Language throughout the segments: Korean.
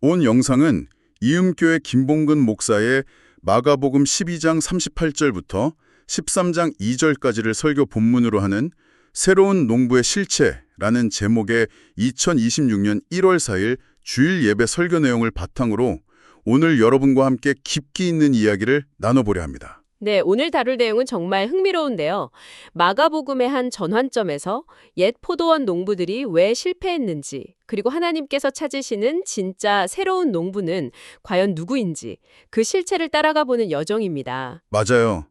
본 영상은 이음교회 김봉근 목사의 마가복음 12장 38절부터 13장 2절까지를 설교 본문으로 하는 새로운 농부의 실체라는 제목의 2026년 1월 4일 주일 예배 설교 내용을 바탕으로 오늘 여러분과 함께 깊이 있는 이야기를 나눠보려 합니다. 네, 오늘 다룰 내용은 정말 흥미로운데요. 마가복음의 한 전환점에서 옛 포도원 농부들이 왜 실패했는지, 그리고 하나님께서 찾으시는 진짜 새로운 농부는 과연 누구인지 그 실체를 따라가 보는 여정입니다. 맞아요.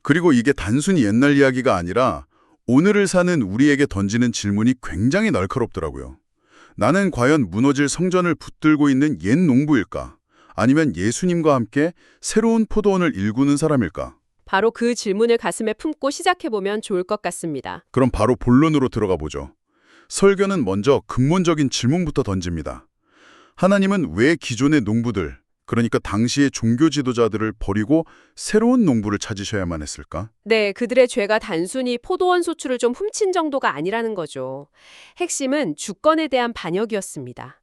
그리고 이게 단순히 옛날 이야기가 아니라 오늘을 사는 우리에게 던지는 질문이 굉장히 날카롭더라고요. 나는 과연 무너질 성전을 붙들고 있는 옛 농부일까? 아니면 예수님과 함께 새로운 포도원을 일구는 사람일까? 바로 그 질문을 가슴에 품고 시작해보면 좋을 것 같습니다. 그럼 바로 본론으로 들어가 보죠. 설교는 먼저 근본적인 질문부터 던집니다. 하나님은 왜 기존의 농부들, 그러니까 당시의 종교 지도자들을 버리고 새로운 농부를 찾으셔야만 했을까? 네, 그들의 죄가 단순히 포도원 소출을 좀 훔친 정도가 아니라는 거죠. 핵심은 주권에 대한 반역이었습니다.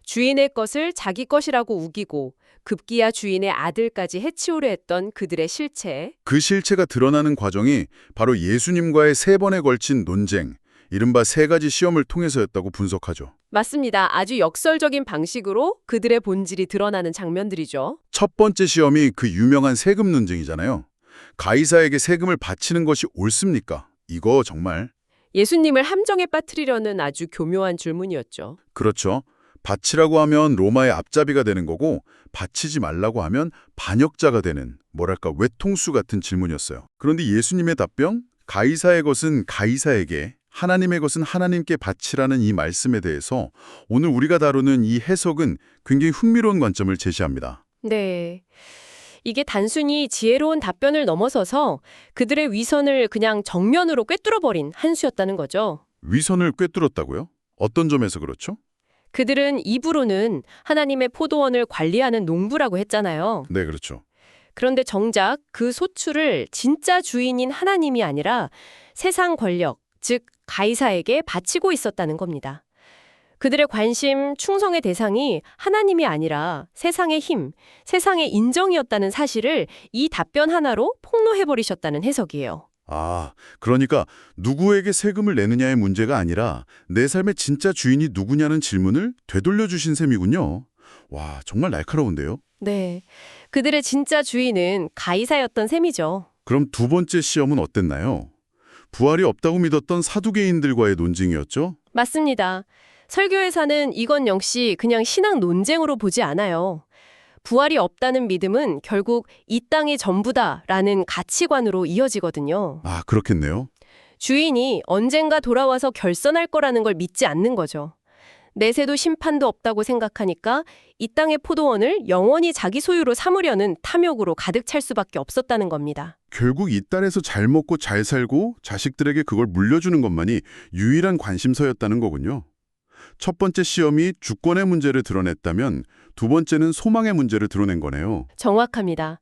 주인의 것을 자기 것이라고 우기고 급기야 주인의 아들까지 해치우려 했던 그들의 실체. 그 실체가 드러나는 과정이 바로 예수님과의 3번에 걸친 논쟁, 이른바 3가지 시험을 통해서였다고 분석하죠. 맞습니다. 아주 역설적인 방식으로 그들의 본질이 드러나는 장면들이죠. 첫 번째 시험이 그 유명한 세금 논쟁이잖아요. 가이사에게 세금을 바치는 것이 옳습니까? 이거 정말. 예수님을 함정에 빠뜨리려는 아주 교묘한 질문이었죠. 그렇죠. 바치라고 하면 로마의 앞잡이가 되는 거고 바치지 말라고 하면 반역자가 되는 뭐랄까 외통수 같은 질문이었어요. 그런데 예수님의 답변, 가이사의 것은 가이사에게, 하나님의 것은 하나님께 바치라는 이 말씀에 대해서 오늘 우리가 다루는 이 해석은 굉장히 흥미로운 관점을 제시합니다. 네. 이게 단순히 지혜로운 답변을 넘어서서 그들의 위선을 그냥 정면으로 꿰뚫어버린 한 수였다는 거죠. 위선을 꿰뚫었다고요? 어떤 점에서 그렇죠? 그들은 입으로는 하나님의 포도원을 관리하는 농부라고 했잖아요. 네, 그렇죠. 그런데 정작 그 소출을 진짜 주인인 하나님이 아니라 세상 권력, 즉 가이사에게 바치고 있었다는 겁니다. 그들의 관심, 충성의 대상이 하나님이 아니라 세상의 힘, 세상의 인정이었다는 사실을 이 답변 하나로 폭로해버리셨다는 해석이에요. 아, 그러니까 누구에게 세금을 내느냐의 문제가 아니라 내 삶의 진짜 주인이 누구냐는 질문을 되돌려 주신 셈이군요. 와, 정말 날카로운데요? 네, 그들의 진짜 주인은 가이사였던 셈이죠. 그럼 두 번째 시험은 어땠나요? 부활이 없다고 믿었던 사두개인들과의 논쟁이었죠? 맞습니다. 설교에서는 이건 역시 그냥 신앙 논쟁으로 보지 않아요. 부활이 없다는 믿음은 결국 이 땅이 전부다라는 가치관으로 이어지거든요. 아, 그렇겠네요. 주인이 언젠가 돌아와서 결선할 거라는 걸 믿지 않는 거죠. 내세도 심판도 없다고 생각하니까 이 땅의 포도원을 영원히 자기 소유로 삼으려는 탐욕으로 가득 찰 수밖에 없었다는 겁니다. 결국 이 땅에서 잘 먹고 잘 살고 자식들에게 그걸 물려주는 것만이 유일한 관심사였다는 거군요. 첫 번째 시험이 주권의 문제를 드러냈다면 두 번째는 소망의 문제를 드러낸 거네요. 정확합니다.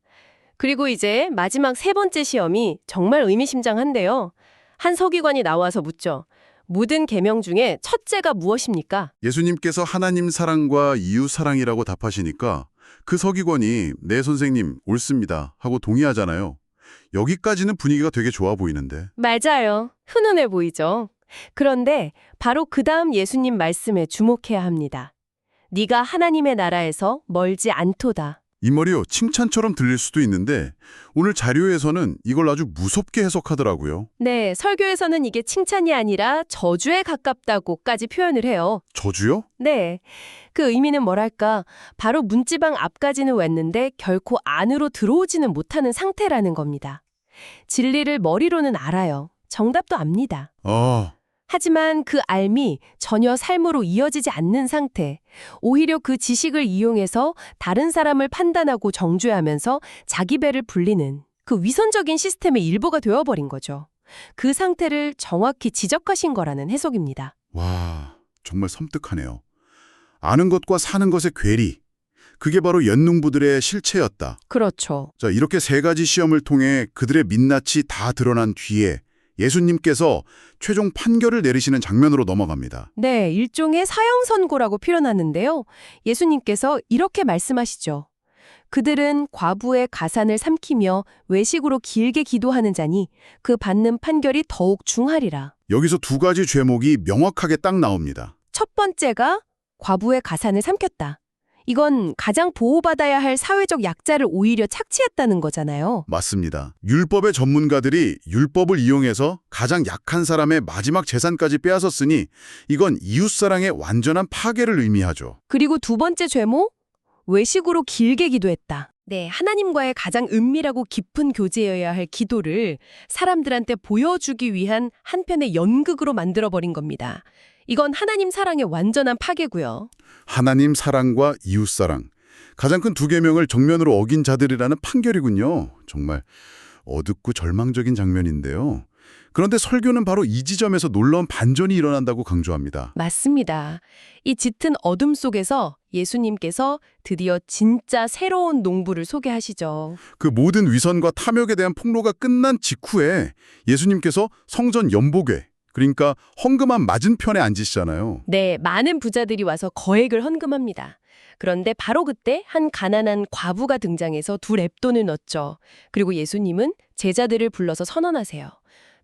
그리고 이제 마지막 3번째 시험이 정말 의미심장한데요. 한 서기관이 나와서 묻죠. 모든 계명 중에 첫째가 무엇입니까? 예수님께서 하나님 사랑과 이웃 사랑이라고 답하시니까 그 서기관이 네 선생님 옳습니다 하고 동의하잖아요. 여기까지는 분위기가 되게 좋아 보이는데. 맞아요. 훈훈해 보이죠. 그런데 바로 그 다음 예수님 말씀에 주목해야 합니다. 네가 하나님의 나라에서 멀지 않도다. 이 말이요, 칭찬처럼 들릴 수도 있는데 오늘 자료에서는 이걸 아주 무섭게 해석하더라고요. 네, 설교에서는 이게 칭찬이 아니라 저주에 가깝다고까지 표현을 해요. 저주요? 네, 그 의미는 뭐랄까, 바로 문지방 앞까지는 왔는데 결코 안으로 들어오지는 못하는 상태라는 겁니다. 진리를 머리로는 알아요. 정답도 압니다. 하지만 그 알미 전혀 삶으로 이어지지 않는 상태, 오히려 그 지식을 이용해서 다른 사람을 판단하고 정죄하면서 자기 배를 불리는 그 위선적인 시스템의 일부가 되어버린 거죠. 그 상태를 정확히 지적하신 거라는 해석입니다. 와, 정말 섬뜩하네요. 아는 것과 사는 것의 괴리, 그게 바로 연농부들의 실체였다. 그렇죠. 자, 이렇게 3가지 시험을 통해 그들의 민낯이 다 드러난 뒤에 예수님께서 최종 판결을 내리시는 장면으로 넘어갑니다. 네, 일종의 사형 선고라고 표현하는데요. 예수님께서 이렇게 말씀하시죠. 그들은 과부의 가산을 삼키며 외식으로 길게 기도하는 자니 그 받는 판결이 더욱 중하리라. 여기서 두 가지 죄목이 명확하게 딱 나옵니다. 첫 번째가 과부의 가산을 삼켰다. 이건 가장 보호받아야 할 사회적 약자를 오히려 착취했다는 거잖아요. 맞습니다. 율법의 전문가들이 율법을 이용해서 가장 약한 사람의 마지막 재산까지 빼앗았으니 이건 이웃사랑의 완전한 파괴를 의미하죠. 그리고 두 번째 죄목, 외식으로 길게 기도했다. 네, 하나님과의 가장 은밀하고 깊은 교제여야 할 기도를 사람들한테 보여주기 위한 한편의 연극으로 만들어버린 겁니다. 이건 하나님 사랑의 완전한 파괴고요. 하나님 사랑과 이웃사랑, 가장 큰 두 계명을 정면으로 어긴 자들이라는 판결이군요. 정말 어둡고 절망적인 장면인데요. 그런데 설교는 바로 이 지점에서 놀라운 반전이 일어난다고 강조합니다. 맞습니다. 이 짙은 어둠 속에서 예수님께서 드디어 진짜 새로운 농부를 소개하시죠. 그 모든 위선과 탐욕에 대한 폭로가 끝난 직후에 예수님께서 성전 연복궤, 그러니까 헌금함 맞은편에 앉으시잖아요. 네, 많은 부자들이 와서 거액을 헌금합니다. 그런데 바로 그때 한 가난한 과부가 등장해서 두 렙돈을 넣었죠. 그리고 예수님은 제자들을 불러서 선언하세요.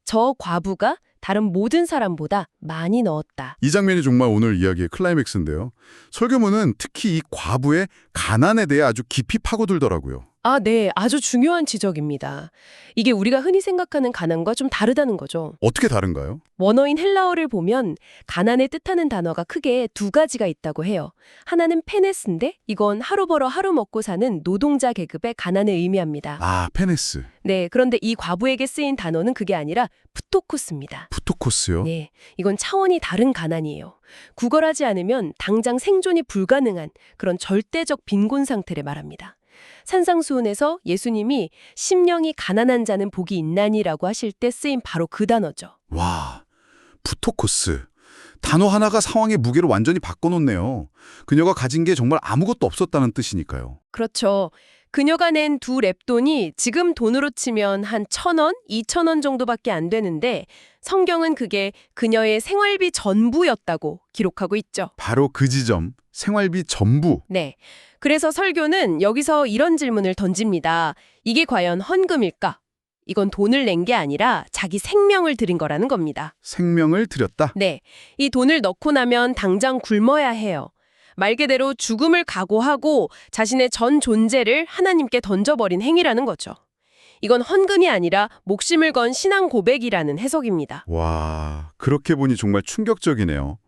저 과부가 다른 모든 사람보다 많이 넣었다. 이 장면이 정말 오늘 이야기의 클라이맥스인데요. 설교문은 특히 이 과부의 가난에 대해 아주 깊이 파고들더라고요. 아, 네. 아주 중요한 지적입니다. 이게 우리가 흔히 생각하는 가난과 좀 다르다는 거죠. 어떻게 다른가요? 원어인 헬라어를 보면 가난을 뜻하는 단어가 크게 두 가지가 있다고 해요. 하나는 페네스인데 이건 하루 벌어 하루 먹고 사는 노동자 계급의 가난을 의미합니다. 아, 페네스, 네, 그런데 이 과부에게 쓰인 단어는 그게 아니라 푸토코스입니다. 푸토코스요? 네, 이건 차원이 다른 가난이에요. 구걸하지 않으면 당장 생존이 불가능한 그런 절대적 빈곤 상태를 말합니다. 산상수훈에서 예수님이 심령이 가난한 자는 복이 있나니라고 하실 때 쓰인 바로 그 단어죠. 와, 푸토코스. 단어 하나가 상황의 무게를 완전히 바꿔놓네요. 그녀가 가진 게 정말 아무것도 없었다는 뜻이니까요. 그렇죠. 그녀가 낸 두 렙돈이 지금 돈으로 치면 한 1,000원, 2,000원 정도밖에 안 되는데 성경은 그게 그녀의 생활비 전부였다고 기록하고 있죠. 바로 그 지점, 생활비 전부. 네. 그래서 설교는 여기서 이런 질문을 던집니다. 이게 과연 헌금일까? 이건 돈을 낸 게 아니라 자기 생명을 드린 거라는 겁니다. 생명을 드렸다. 네. 이 돈을 넣고 나면 당장 굶어야 해요. 말 그대로 죽음을 각오하고 자신의 전 존재를 하나님께 던져버린 행위라는 거죠. 이건 헌금이 아니라 목숨을 건 신앙 고백이라는 해석입니다. 와, 그렇게 보니 정말 충격적이네요.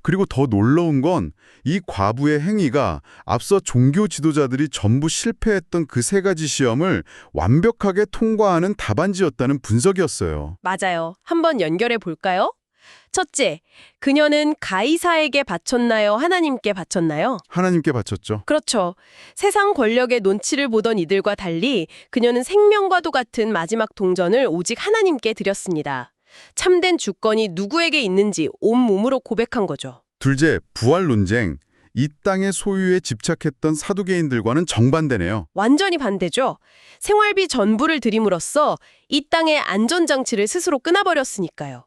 그리고 더 놀라운 건 이 과부의 행위가 앞서 종교 지도자들이 전부 실패했던 그 세 가지 시험을 완벽하게 통과하는 답안지였다는 분석이었어요. 맞아요. 한번 연결해 볼까요? 첫째, 그녀는 가이사에게 바쳤나요? 하나님께 바쳤나요? 하나님께 바쳤죠. 그렇죠. 세상 권력의 논치를 보던 이들과 달리 그녀는 생명과도 같은 마지막 동전을 오직 하나님께 드렸습니다. 참된 주권이 누구에게 있는지 온몸으로 고백한 거죠. 둘째, 부활 논쟁. 이 땅의 소유에 집착했던 사두개인들과는 정반대네요. 완전히 반대죠. 생활비 전부를 드림으로써 이 땅의 안전장치를 스스로 끊어버렸으니까요.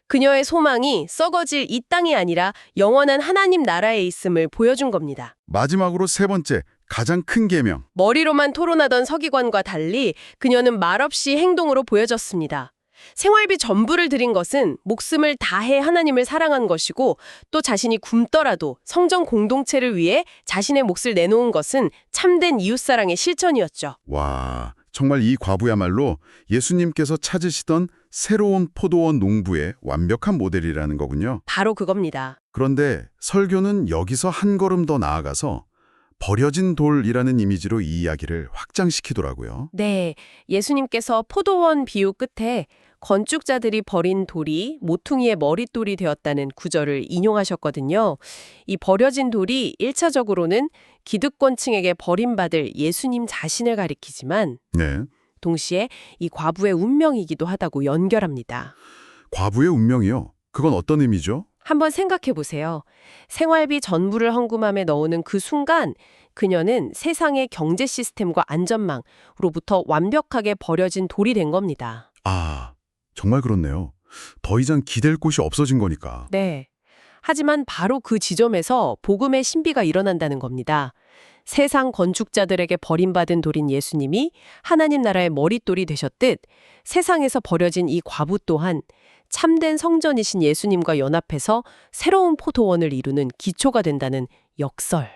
그녀의 소망이 썩어질 이 땅이 아니라 영원한 하나님 나라에 있음을 보여준 겁니다. 마지막으로 세 번째, 가장 큰 계명. 머리로만 토론하던 서기관과 달리 그녀는 말없이 행동으로 보여졌습니다. 생활비 전부를 드린 것은 목숨을 다해 하나님을 사랑한 것이고 또 자신이 굶더라도 성전 공동체를 위해 자신의 몫을 내놓은 것은 참된 이웃사랑의 실천이었죠. 와, 정말 이 과부야말로 예수님께서 찾으시던 새로운 포도원 농부의 완벽한 모델이라는 거군요. 바로 그겁니다. 그런데 설교는 여기서 한 걸음 더 나아가서 버려진 돌이라는 이미지로 이 이야기를 확장시키더라고요. 네, 예수님께서 포도원 비유 끝에 건축자들이 버린 돌이 모퉁이의 머릿돌이 되었다는 구절을 인용하셨거든요. 이 버려진 돌이 1차적으로는 기득권층에게 버림받을 예수님 자신을 가리키지만 네, 동시에 이 과부의 운명이기도 하다고 연결합니다. 과부의 운명이요? 그건 어떤 의미죠? 한번 생각해 보세요. 생활비 전부를 헌금함에 넣는 그 순간 그녀는 세상의 경제 시스템과 안전망으로부터 완벽하게 버려진 돌이 된 겁니다. 아, 정말 그렇네요. 더 이상 기댈 곳이 없어진 거니까. 네. 하지만 바로 그 지점에서 복음의 신비가 일어난다는 겁니다. 세상 건축자들에게 버림받은 돌인 예수님이 하나님 나라의 머릿돌이 되셨듯 세상에서 버려진 이 과부 또한 참된 성전이신 예수님과 연합해서 새로운 포도원을 이루는 기초가 된다는 역설.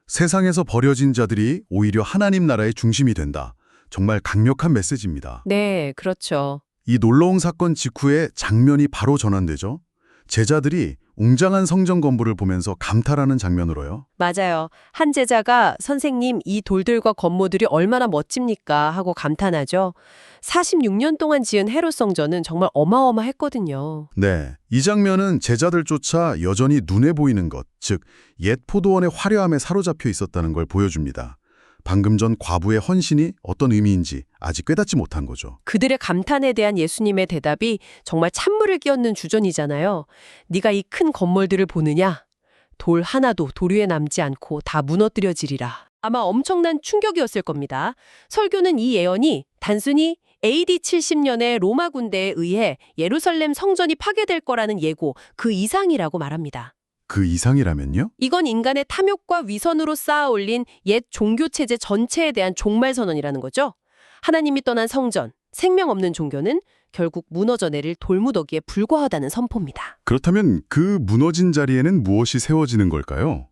세상에서 버려진 자들이 오히려 하나님 나라의 중심이 된다. 정말 강력한 메시지입니다. 네, 그렇죠. 이 놀라운 사건 직후에 장면이 바로 전환되죠. 제자들이 웅장한 성전 건물을 보면서 감탄하는 장면으로요. 맞아요. 한 제자가 선생님 이 돌들과 건물들이 얼마나 멋집니까 하고 감탄하죠. 46년 동안 지은 헤롯 성전은 정말 어마어마했거든요. 네, 이 장면은 제자들조차 여전히 눈에 보이는 것, 즉 옛 포도원의 화려함에 사로잡혀 있었다는 걸 보여줍니다. 방금 전 과부의 헌신이 어떤 의미인지 아직 깨닫지 못한 거죠. 그들의 감탄에 대한 예수님의 대답이 정말 찬물을 끼얹는 주전이잖아요. 네가 이 큰 건물들을 보느냐? 돌 하나도 돌 위에 남지 않고 다 무너뜨려지리라. 아마 엄청난 충격이었을 겁니다. 설교는 이 예언이 단순히 AD 70년에 로마 군대에 의해 예루살렘 성전이 파괴될 거라는 예고 그 이상이라고 말합니다. 그 이상이라면요? 이건 인간의 탐욕과 위선으로 쌓아 올린 옛 종교체제 전체에 대한 종말선언이라는 거죠. 하나님이 떠난 성전, 생명 없는 종교는 결국 무너져 내릴 돌무더기에 불과하다는 선포입니다. 그렇다면 그 무너진 자리에는 무엇이 세워지는 걸까요?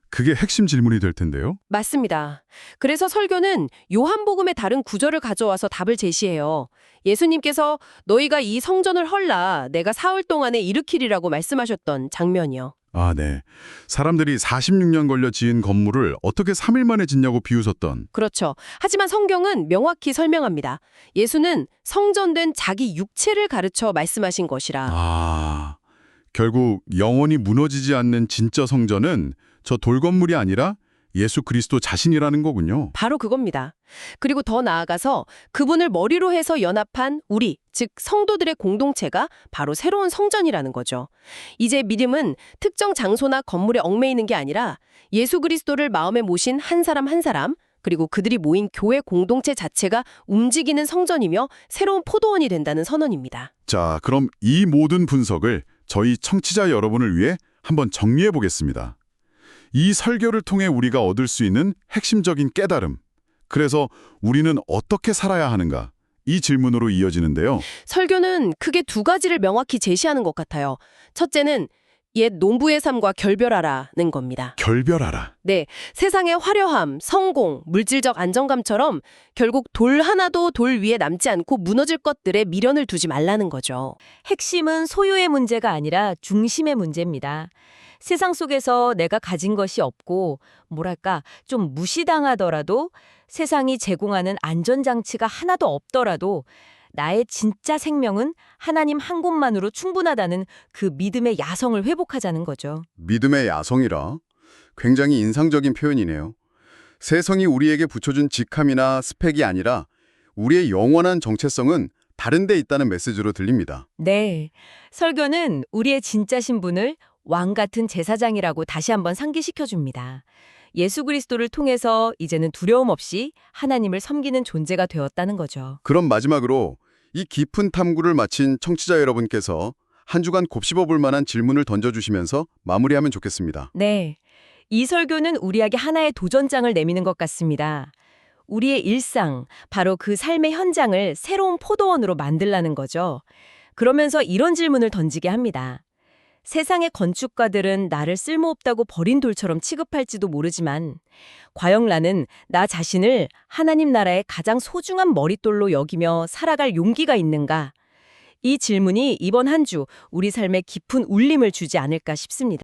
그게 핵심 질문이 될 텐데요. 맞습니다. 그래서 설교는 요한복음의 다른 구절을 가져와서 답을 제시해요. 예수님께서 너희가 이 성전을 헐라 내가 사흘 동안에 일으키리라고 말씀하셨던 장면이요. 아, 네. 사람들이 46년 걸려 지은 건물을 어떻게 3일 만에 짓냐고 비웃었던. 그렇죠. 하지만 성경은 명확히 설명합니다. 예수는 성전된 자기 육체를 가르쳐 말씀하신 것이라. 아, 결국 영원히 무너지지 않는 진짜 성전은 저 돌건물이 아니라 예수 그리스도 자신이라는 거군요. 바로 그겁니다. 그리고 더 나아가서 그분을 머리로 해서 연합한 우리, 즉 성도들의 공동체가 바로 새로운 성전이라는 거죠. 이제 믿음은 특정 장소나 건물에 얽매이는 게 아니라 예수 그리스도를 마음에 모신 한 사람 한 사람, 그리고 그들이 모인 교회 공동체 자체가 움직이는 성전이며 새로운 포도원이 된다는 선언입니다. 자, 그럼 이 모든 분석을 저희 청취자 여러분을 위해 한번 정리해 보겠습니다. 이 설교를 통해 우리가 얻을 수 있는 핵심적인 깨달음. 그래서 우리는 어떻게 살아야 하는가? 이 질문으로 이어지는데요. 설교는 크게 두 가지를 명확히 제시하는 것 같아요. 첫째는 옛 농부의 삶과 결별하라는 겁니다. 결별하라. 네, 세상의 화려함, 성공, 물질적 안정감처럼 결국 돌 하나도 돌 위에 남지 않고 무너질 것들에 미련을 두지 말라는 거죠. 핵심은 소유의 문제가 아니라 중심의 문제입니다. 세상 속에서 내가 가진 것이 없고 뭐랄까 좀 무시당하더라도 세상이 제공하는 안전장치가 하나도 없더라도 나의 진짜 생명은 하나님 한 곳만으로 충분하다는 그 믿음의 야성을 회복하자는 거죠. 믿음의 야성이라. 굉장히 인상적인 표현이네요. 세상이 우리에게 붙여준 직함이나 스펙이 아니라 우리의 영원한 정체성은 다른 데 있다는 메시지로 들립니다. 네, 설교는 우리의 진짜 신분을 왕 같은 제사장이라고 다시 한번 상기시켜줍니다. 예수 그리스도를 통해서 이제는 두려움 없이 하나님을 섬기는 존재가 되었다는 거죠. 그럼 마지막으로 이 깊은 탐구를 마친 청취자 여러분께서 한 주간 곱씹어 볼 만한 질문을 던져주시면서 마무리하면 좋겠습니다. 네, 이 설교는 우리에게 하나의 도전장을 내미는 것 같습니다. 우리의 일상, 바로 그 삶의 현장을 새로운 포도원으로 만들라는 거죠. 그러면서 이런 질문을 던지게 합니다. 세상의 건축가들은 나를 쓸모없다고 버린 돌처럼 취급할지도 모르지만 과연 나는 나 자신을 하나님 나라의 가장 소중한 머릿돌로 여기며 살아갈 용기가 있는가? 이 질문이 이번 한 주 우리 삶에 깊은 울림을 주지 않을까 싶습니다.